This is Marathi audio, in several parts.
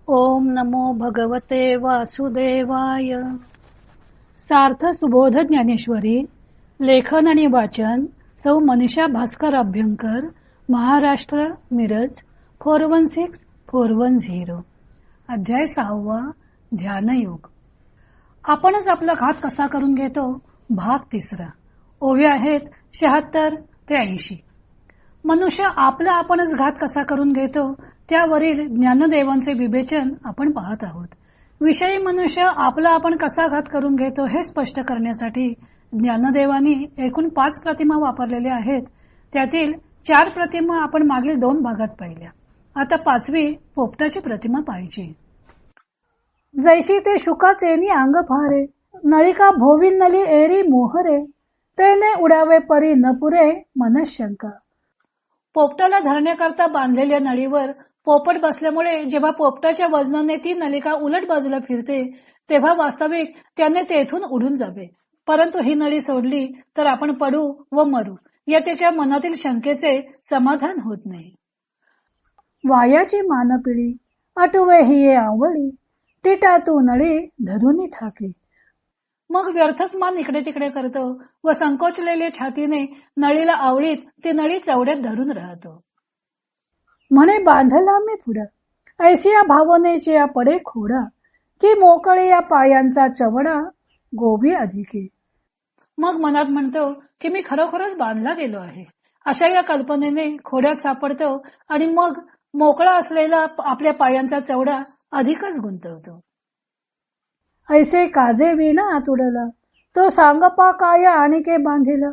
ओम नमो भगवते वासुदेवाय. सार्थ सुबोध ज्ञानेश्वरी. लेखन आणि वाचन सौ मनीषा भास्कर अभ्यंकर, महाराष्ट्र, मिरज 416410. अध्याय 6. ध्यानयोग. आपणच आपला घात कसा करून घेतो. भाग 3. ओव्या आहेत 76 ते 80. मनुष्य आपला आपणच घात कसा करून घेतो त्यावरील ज्ञानदेवांचे विवेचन आपण पाहत आहोत. विषयी मनुष्य आपला आपण कसा घात करून घेतो हे स्पष्ट करण्यासाठी ज्ञानदेवांनी एकूण 5 प्रतिमा वापरलेल्या आहेत. त्यातील 4 प्रतिमा आपण मागील 2 भागात पाहिल्या. आता 5वी पोपटाची प्रतिमा पाहिजे. जैशी ते शुकाचेनी अंग फारे, नळिका भोविन नली एरी मोहरे, तेने उडावे परी न पुरे मनशंका. पोपटाला धरण्याकरता बांधलेल्या नळीवर पोपट बसल्यामुळे जेव्हा पोपटाच्या वजनाने ती नलिका उलट बाजूला फिरते तेव्हा वास्तविक त्याने तेथून उडून जावे. परंतु ही नळी सोडली तर आपण पडू व मरू या त्याच्या मनातील शंकेचे समाधान होत नाही. वायाची मानपिळी आटुवे ही आवळी, टिटा तू नळी धरुनी ठाके. मग व्यर्थच मान इकडे तिकडे करतो व संकोचलेल्या छातीने नळीला आवळीत ती नळी चवड्यात धरून राहतो. म्हणे बांधला मी पुढा, ऐसिया भावनेची या पडे खोडा, की मोकळे या पायांचा चवडा गोबी अधिके. मग मनात म्हणतो की मी खरोखरच बांधला गेलो आहे. अशा या कल्पनेने खोड्यात सापडतो आणि मग मोकळा असलेला आपल्या पायांचा चवडा अधिकच गुंतवतो. ऐसे काजे विना आतुडला, तो सांगपा काया आणिके बांधिला,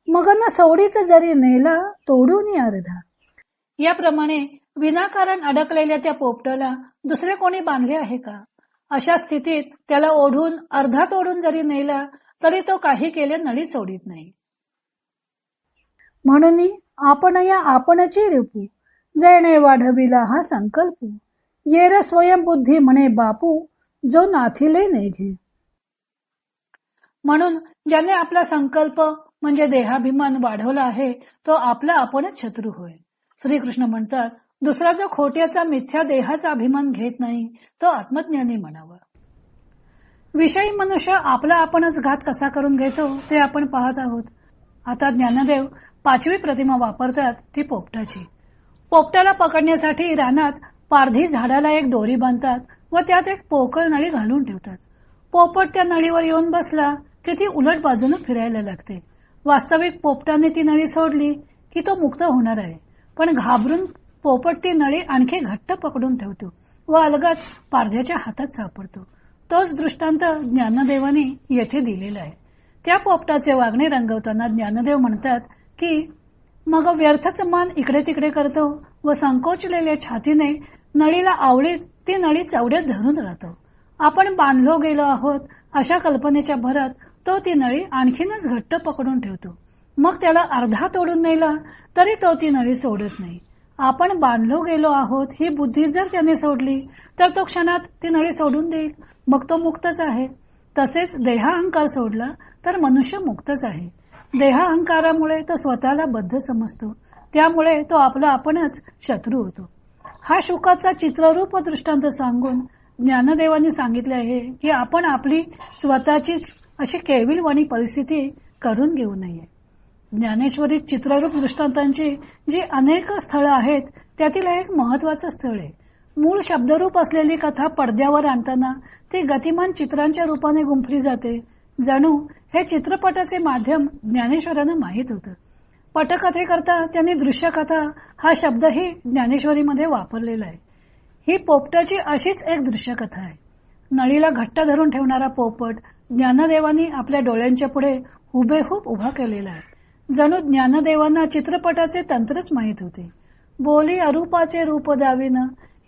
मग न सोडीच जरी नेला तोडून अर्धा. याप्रमाणे विनाकारण अडकलेल्या त्या पोपटाला दुसरे कोणी बांधले आहे का? अशा स्थितीत त्याला ओढून अर्धा तोडून जरी नेला तरी तो काही केले नळी सोडित नाही. म्हणून आपण या आपणची रूपू, जैने वाढविला हा संकल्प, येर स्वयंबुद्धी म्हणे बापू, जो नाथिले नेघे. म्हणून ज्याने आपला संकल्प म्हणजे देहाभिमान वाढवला आहे तो आपला आपणच शत्रू होय. श्रीकृष्ण म्हणतात, दुसरा जो खोट्याचा मिथ्या देहाचा अभिमान घेत नाही तो आत्मज्ञानी म्हणावा. विषयी मनुष्य आपला आपणच घात कसा करून घेतो ते आपण पाहत आहोत. आता ज्ञानदेव 5वी प्रतिमा वापरतात, ती पोपटाची. पोपटाला पकडण्यासाठी रानात पारधी झाडाला एक दोरी बांधतात व त्यात एक पोकळ नळी घालून ठेवतात. पोपट त्या नळीवर येऊन बसला की ती उलट बाजूने फिरायला लागते. वास्तविक पोपटाने ती नळी सोडली की तो मुक्त होणार आहे, पण घाबरून पोपट ती नळी आणखी घट्ट पकडून ठेवतो व अलगद पारध्याच्या हातात सापडतो. तोच दृष्टांत ज्ञानदेवाने येथे दिलेला आहे. त्या पोपटाचे वागणे रंगवताना ज्ञानदेव म्हणतात की मग व्यर्थच मान इकडे तिकडे करतो व संकोचलेल्या छातीने नळीला आवळीत ती नळी चवड्यात धरून राहतो. आपण बांधलो गेलो आहोत अशा कल्पनेच्या भरात तो ती नळी आणखीनच घट्ट पकडून ठेवतो. मग त्याला अर्धा तोडून नेला तरी तो ती नळी सोडत नाही. आपण बांधलो गेलो आहोत ही बुद्धी जर त्याने सोडली तर तो क्षणात ती नळी सोडून देईल, मग तो मुक्तच आहे. तसेच देहाहंकार सोडला तर मनुष्य मुक्तच आहे. देहाहंकारामुळे तो स्वतःला बद्ध समजतो, त्यामुळे तो आपला आपणच शत्रू होतो. हा शुकाचा चित्ररूप दृष्टांत सांगून ज्ञानदेवांनी सांगितले आहे की आपण आपली स्वतःचीच अशी केविलवाणी परिस्थिती करून घेऊ नये. ज्ञानेश्वरी चित्ररूप दृष्टांतांची जी अनेक स्थळं आहेत त्यातील एक महत्वाचं स्थळ आहे. मूळ शब्दरूप असलेली कथा पडद्यावर आणताना ती गतिमान चित्रांच्या रूपाने गुंफली जाते. जणू हे चित्रपटाचे माध्यम ज्ञानेश्वरांना माहीत होतं. पटकथेकरता त्यांनी दृश्यकथा हा शब्दही ज्ञानेश्वरीमध्ये वापरलेला आहे. ही पोपटाची अशीच एक दृश्यकथा आहे. नळीला घट्ट धरून ठेवणारा पोपट ज्ञानदेवांनी आपल्या डोळ्यांच्या पुढे हुबेहूब उभा केलेला आहे. जणू ज्ञानदेवांना चित्रपटाचे तंत्रच माहीत होते. बोली अरूपाचे रूप दाविन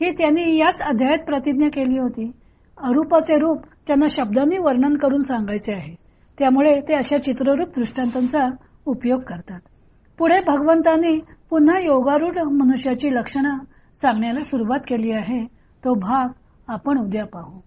ही त्यांनी याच अध्यायात प्रतिज्ञा केली होती. अरूपाचे रूप त्यांना शब्दांनी वर्णन करून सांगायचे आहे, त्यामुळे ते अशा चित्ररूप दृष्टांतांचा उपयोग करतात. पुढे भगवंतांनी पुन्हा योगारूढ मनुष्याची लक्षणं सांगण्याला सुरुवात केली आहे. तो भाग आपण उद्या पाहू.